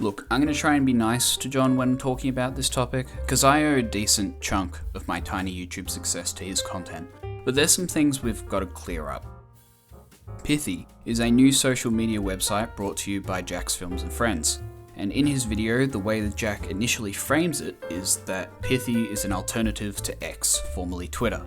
Look, I'm going to try and be nice to John when talking about this topic, because I owe a decent chunk of my tiny YouTube success to his content. But there's some things we've got to clear up. Pithee is a new social media website brought to you by Jacksfilms and friends. And in his video, the way that Jack initially frames it is that Pithee is an alternative to X, formerly Twitter.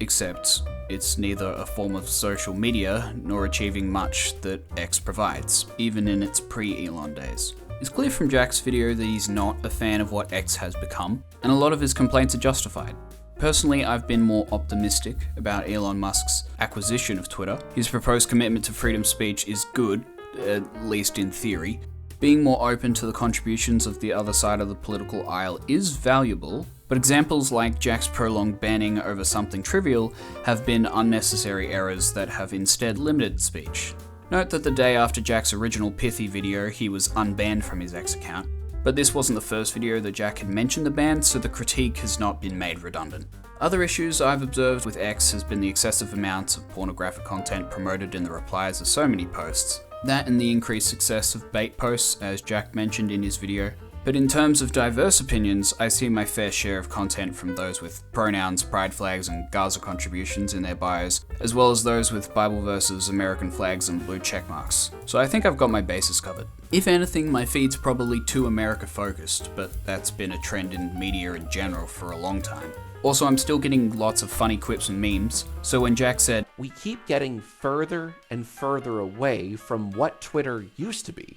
Except it's neither a form of social media nor achieving much that X provides, even in its pre-Elon days. It's clear from Jack's video that he's not a fan of what X has become, and a lot of his complaints are justified. Personally, I've been more optimistic about Elon Musk's acquisition of Twitter. His proposed commitment to freedom of speech is good, at least in theory. Being more open to the contributions of the other side of the political aisle is valuable, but examples like Jack's prolonged banning over something trivial have been unnecessary errors that have instead limited speech. Note that the day after Jack's original Pithee video, he was unbanned from his X account, but this wasn't the first video that Jack had mentioned the ban, so the critique has not been made redundant. Other issues I've observed with X has been the excessive amounts of pornographic content promoted in the replies of so many posts. That and the increased success of bait posts, as Jack mentioned in his video. But in terms of diverse opinions, I see my fair share of content from those with pronouns, pride flags, and Gaza contributions in their bios, as well as those with Bible verses, American flags, and blue checkmarks. So I think I've got my bases covered. If anything, my feed's probably too America focused, but that's been a trend in media in general for a long time. Also, I'm still getting lots of funny quips and memes, so when Jack said, "We keep getting further and further away from what Twitter used to be.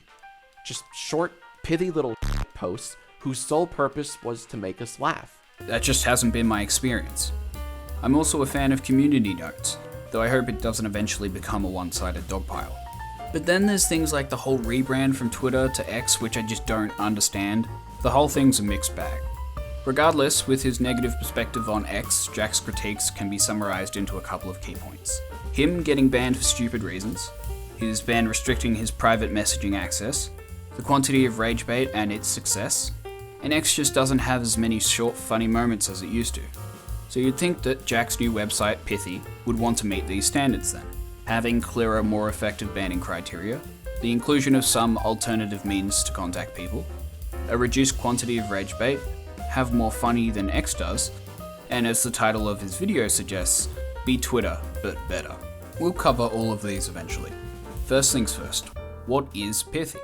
Just short, pithy little posts whose sole purpose was to make us laugh." That just hasn't been my experience. I'm also a fan of community notes, though I hope it doesn't eventually become a one-sided dogpile. But then there's things like the whole rebrand from Twitter to X, which I just don't understand. The whole thing's a mixed bag. Regardless, with his negative perspective on X, Jack's critiques can be summarized into a couple of key points. Him getting banned for stupid reasons, his ban restricting his private messaging access, the quantity of rage bait and its success, and X just doesn't have as many short, funny moments as it used to. So you'd think that Jack's new website, Pithee, would want to meet these standards then. Having clearer, more effective banning criteria, the inclusion of some alternative means to contact people, a reduced quantity of rage bait, have more funny than X does, and as the title of his video suggests, be Twitter, but better. We'll cover all of these eventually. First things first, what is Pithee?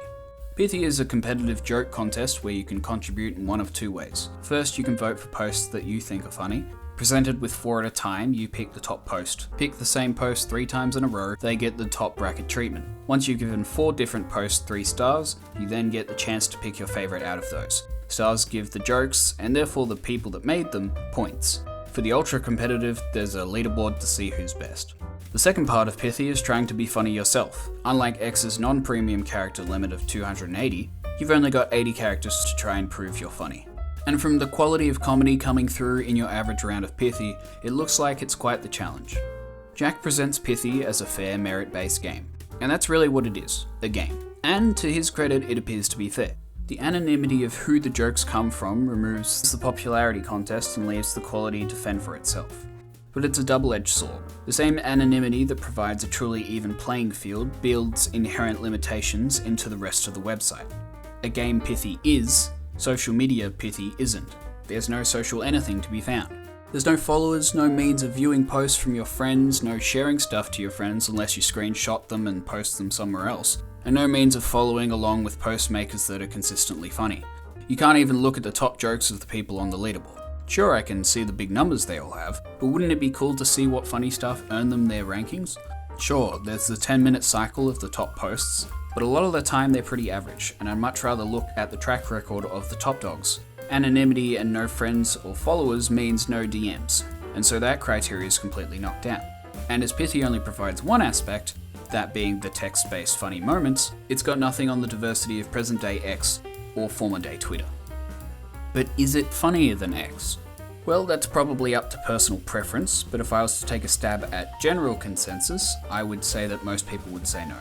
Pithee is a competitive joke contest where you can contribute in one of two ways. First, you can vote for posts that you think are funny. Presented with 4 at a time, you pick the top post. Pick the same post 3 times in a row, they get the top bracket treatment. Once you've given 4 different posts 3 stars, you then get the chance to pick your favorite out of those. Stars give the jokes, and therefore the people that made them, points. For the ultra competitive, there's a leaderboard to see who's best. The second part of Pithee is trying to be funny yourself. Unlike X's non-premium character limit of 280, you've only got 80 characters to try and prove you're funny. And from the quality of comedy coming through in your average round of Pithee, it looks like it's quite the challenge. Jack presents Pithee as a fair, merit-based game. And that's really what it is, a game. And to his credit, it appears to be fair. The anonymity of who the jokes come from removes the popularity contest and leaves the quality to fend for itself. But it's a double-edged sword. The same anonymity that provides a truly even playing field builds inherent limitations into the rest of the website. A game Pithee is, social media Pithee isn't. There's no social anything to be found. There's no followers, no means of viewing posts from your friends, no sharing stuff to your friends unless you screenshot them and post them somewhere else, and no means of following along with post makers that are consistently funny. You can't even look at the top jokes of the people on the leaderboard. Sure, I can see the big numbers they all have, but wouldn't it be cool to see what funny stuff earned them their rankings? Sure, there's the 10-minute cycle of the top posts, but a lot of the time they're pretty average, and I'd much rather look at the track record of the top dogs. Anonymity and no friends or followers means no DMs, and so that criteria is completely knocked down. And as Pithee only provides one aspect, that being the text-based funny moments, it's got nothing on the diversity of present-day X or former-day Twitter. But is it funnier than X? Well, that's probably up to personal preference, but if I was to take a stab at general consensus, I would say that most people would say no.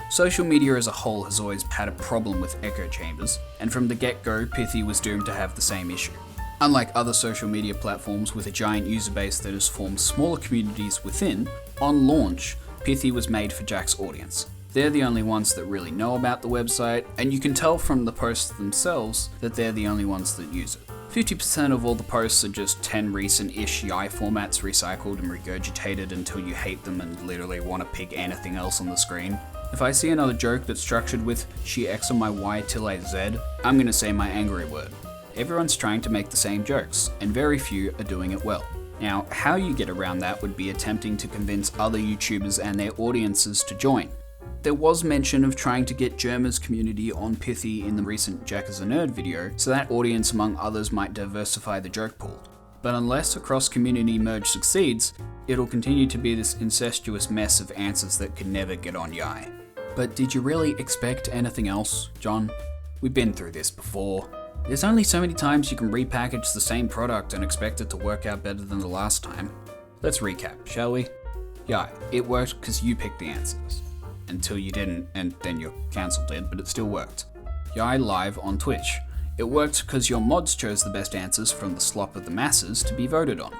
Social media as a whole has always had a problem with echo chambers, and from the get-go, Pithee was doomed to have the same issue. Unlike other social media platforms with a giant user base that has formed smaller communities within, on launch, Pithee was made for Jack's audience. They're the only ones that really know about the website, and you can tell from the posts themselves that they're the only ones that use it. 50% of all the posts are just 10 recent-ish yiay formats recycled and regurgitated until you hate them and literally want to pick anything else on the screen. If I see another joke that's structured with "she X on my Y till I Z," I'm gonna say my angry word. Everyone's trying to make the same jokes, and very few are doing it well. Now, how you get around that would be attempting to convince other YouTubers and their audiences to join. There was mention of trying to get Germa's community on Pithee in the recent Jack is a Nerd video, so that audience among others might diversify the joke pool. But unless a cross-community merge succeeds, it'll continue to be this incestuous mess of answers that could never get on yiay. But did you really expect anything else, John? We've been through this before. There's only so many times you can repackage the same product and expect it to work out better than the last time. Let's recap, shall we? Yiay, it worked because you picked the answers. Until you didn't, and then your council did, but it still worked. Yiay Live on Twitch. It worked because your mods chose the best answers from the slop of the masses to be voted on.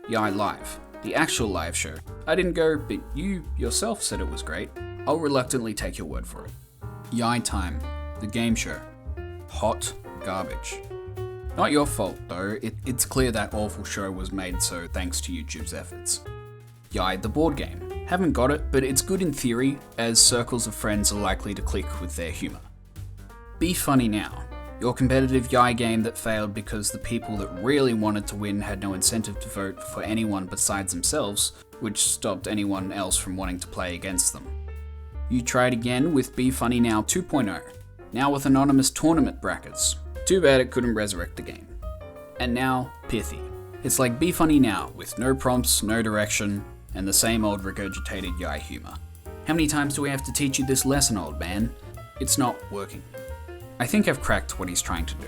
Yiay Live, the actual live show. I didn't go, but you yourself said it was great. I'll reluctantly take your word for it. Yiay Time, the game show. Hot garbage. Not your fault though, it's clear that awful show was made so thanks to YouTube's efforts. Yiay the board game. Haven't got it, but it's good in theory, as circles of friends are likely to click with their humour. Be Funny Now, your competitive yiay game that failed because the people that really wanted to win had no incentive to vote for anyone besides themselves, which stopped anyone else from wanting to play against them. You tried again with Be Funny Now 2.0, now with anonymous tournament brackets. Too bad it couldn't resurrect the game. And now, Pithee. It's like Be Funny Now, with no prompts, no direction, and the same old regurgitated yiay humour. How many times do we have to teach you this lesson, old man? It's not working. I think I've cracked what he's trying to do.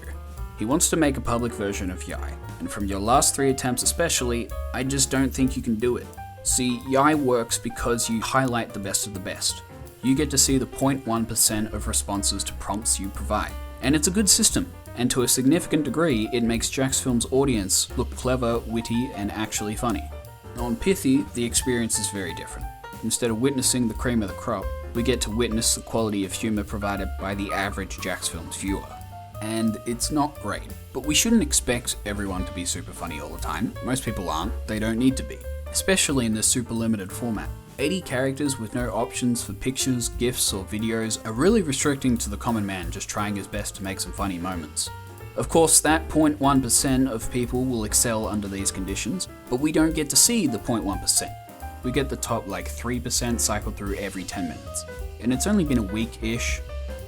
He wants to make a public version of yiay, and from your last 3 attempts especially, I just don't think you can do it. See, yiay works because you highlight the best of the best. You get to see the 0.1% of responses to prompts you provide. And it's a good system, and to a significant degree, it makes Jacksfilms' audience look clever, witty, and actually funny. On Pithee, the experience is very different. Instead of witnessing the cream of the crop, we get to witness the quality of humour provided by the average Jacksfilms viewer. And it's not great, but we shouldn't expect everyone to be super funny all the time. Most people aren't, they don't need to be. Especially in this super limited format. 80 characters with no options for pictures, GIFs, or videos are really restricting to the common man just trying his best to make some funny moments. Of course, that 0.1% of people will excel under these conditions, but we don't get to see the 0.1%. We get the top 3% cycled through every 10 minutes. And it's only been a week-ish,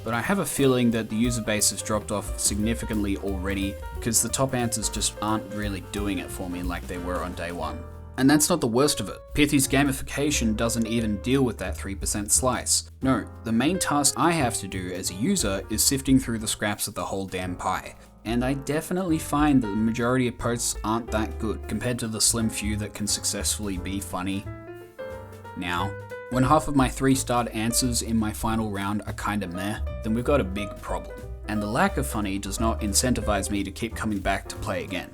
but I have a feeling that the user base has dropped off significantly already because the top answers just aren't really doing it for me like they were on day one. And that's not the worst of it. Pithee's gamification doesn't even deal with that 3% slice. No, the main task I have to do as a user is sifting through the scraps of the whole damn pie. And I definitely find that the majority of posts aren't that good compared to the slim few that can successfully be funny. Now, when half of my 3-starred answers in my final round are kinda meh, then we've got a big problem. And the lack of funny does not incentivize me to keep coming back to play again.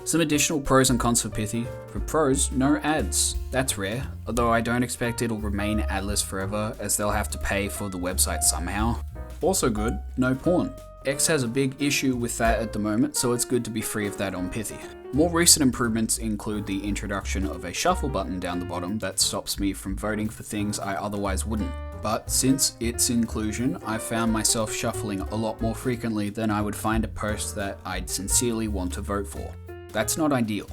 Some additional pros and cons for Pithee. For pros, no ads. That's rare, although I don't expect it'll remain adless forever as they'll have to pay for the website somehow. Also good, no porn. X has a big issue with that at the moment, so it's good to be free of that on Pithee. More recent improvements include the introduction of a shuffle button down the bottom that stops me from voting for things I otherwise wouldn't. But since its inclusion, I've found myself shuffling a lot more frequently than I would find a post that I'd sincerely want to vote for. That's not ideal.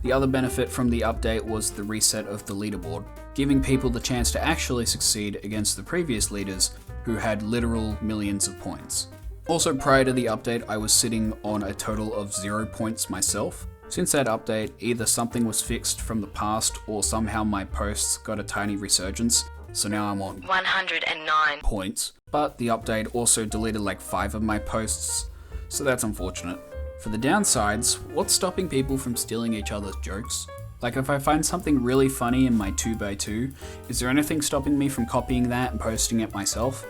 The other benefit from the update was the reset of the leaderboard, giving people the chance to actually succeed against the previous leaders who had literal millions of points. Also, prior to the update, I was sitting on a total of 0 points myself. Since that update, either something was fixed from the past or somehow my posts got a tiny resurgence, so now I'm on 109 points. But the update also deleted 5 of my posts, so that's unfortunate. For the downsides, what's stopping people from stealing each other's jokes? If I find something really funny in my 2x2, is there anything stopping me from copying that and posting it myself?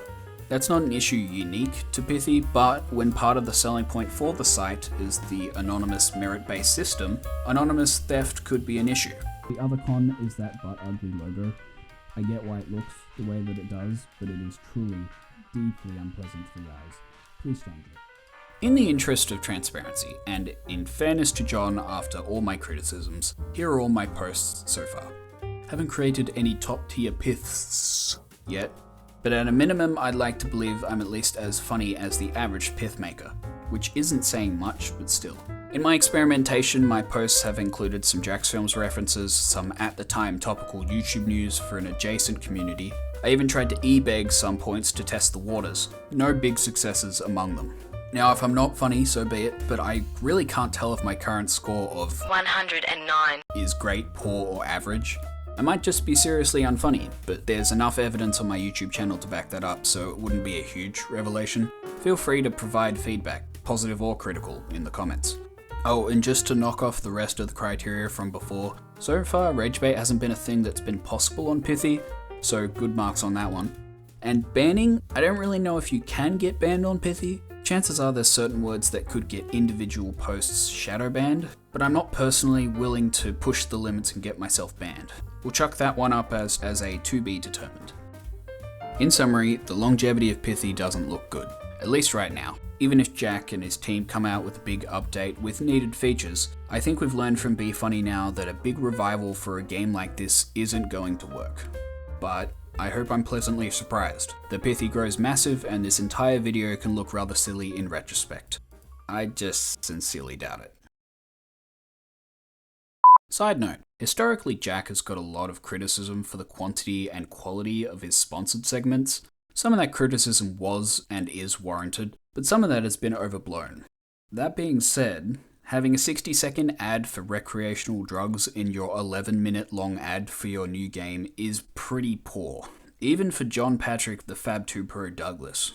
That's not an issue unique to Pithee, but when part of the selling point for the site is the anonymous merit-based system, anonymous theft could be an issue. The other con is that butt ugly logo. I get why it looks the way that it does, but it is truly deeply unpleasant for the eyes. Please change it. In the interest of transparency, and in fairness to John after all my criticisms, here are all my posts so far. Haven't created any top tier piths yet, but at a minimum I'd like to believe I'm at least as funny as the average pith maker, which isn't saying much, but still. In my experimentation, my posts have included some Jacksfilms references, some at the time topical YouTube news for an adjacent community. I even tried to e-beg some points to test the waters. No big successes among them. Now, if I'm not funny, so be it, but I really can't tell if my current score of 109 is great, poor, or average. I might just be seriously unfunny, but there's enough evidence on my YouTube channel to back that up, so it wouldn't be a huge revelation. Feel free to provide feedback, positive or critical, in the comments. Oh, and just to knock off the rest of the criteria from before, so far ragebait hasn't been a thing that's been possible on Pithee, so good marks on that one. And banning, I don't really know if you can get banned on Pithee. Chances are there's certain words that could get individual posts shadow banned, but I'm not personally willing to push the limits and get myself banned. We'll chuck that one up as a to be determined. In summary, the longevity of Pithee doesn't look good, at least right now. Even if Jack and his team come out with a big update with needed features, I think we've learned from Be Funny now that a big revival for a game like this isn't going to work. But I hope I'm pleasantly surprised. The Pithee grows massive and this entire video can look rather silly in retrospect. I just sincerely doubt it. Side note, historically Jack has got a lot of criticism for the quantity and quality of his sponsored segments. Some of that criticism was and is warranted, but some of that has been overblown. That being said, having a 60-second ad for recreational drugs in your 11-minute long ad for your new game is pretty poor, even for John Patrick the Fab2 Pro Douglas.